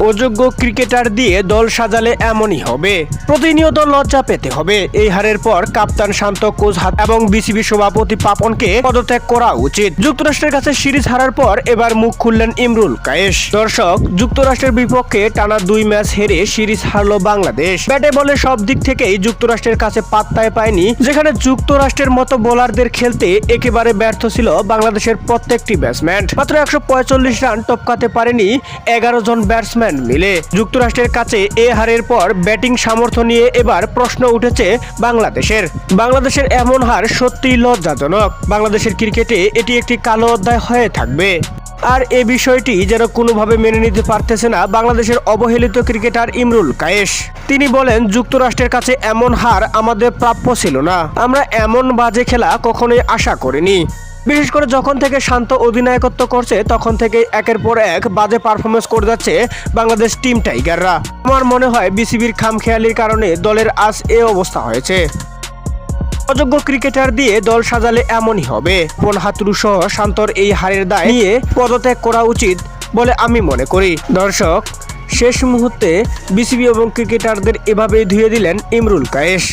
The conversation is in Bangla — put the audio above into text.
অযোগ্য ক্রিকেটার দিয়ে দল সাজালে এমনই হবে। প্রতিনিয়ত লজ্জা পেতে হবে। এই হারের পর কাপ্তান শান্ত, কোচ হাত এবং বিসিবি সভাপতি পাপনকে পদত্যাগ করা উচিত। যুক্তরাষ্ট্রের কাছে সিরিজ হারার পর এবার মুখ খুললেন ইমরুল কায়েস। দর্শক, যুক্তরাষ্ট্রের বিপক্ষে টানা 2 ম্যাচ হেরে সিরিজ হারলো বাংলাদেশ। ব্যাটে বলে সব দিক থেকেই যুক্তরাষ্ট্রের কাছে পাত্তাই পায়নি, যেখানে যুক্তরাষ্ট্রের মতো বোলারদের খেলতে একেবারে ব্যর্থ ছিল বাংলাদেশের প্রত্যেকটি ব্যাটসম্যান। মাত্র 145 রান টপকাতে পারেনি 11 জন ব্যাটসম্যান মিলে। যুক্তরাষ্ট্রের কাছে এ হারের পর ব্যাটিং সামর্থ্য নিয়ে এবার প্রশ্ন উঠেছে বাংলাদেশের এমন হার সত্যিই লজ্জাজনক। বাংলাদেশের ক্রিকেটে এটি একটি কালো অধ্যায় হয়ে থাকবে। আর এই বিষয়টি যেন কোনোভাবে মেনে নিতে পারতেছে না বাংলাদেশের অবহেলিত ক্রিকেটার ইমরুল কায়েস। তিনি বলেন, যুক্তরাষ্ট্রের কাছে এমন হার আমাদের প্রাপ্য ছিল না। আমরা এমন বাজে খেলা কখনোই আশা করিনি। বিশেষ করে যখন থেকে শান্ত অধিনায়কত্ব করছে তখন থেকে একের পর এক বাজে পারফরমেন্স করে যাচ্ছে বাংলাদেশ টিম টাইগাররা। আমার মনে হয় বিসিবির খামখেয়ালির কারণে দলের আজ এ অবস্থা হয়েছে। অযোগ্য ক্রিকেটার দিয়ে দল সাজালে এমনই হবে। হাতুড়ু সহ শান্তর এই হারের দায় নিয়ে পদত্যাগ করা উচিত বলে আমি মনে করি। দর্শক, শেষ মুহূর্তে বিসিবি এবং ক্রিকেটারদের এভাবেই ধুয়ে দিলেন ইমরুল কায়েস।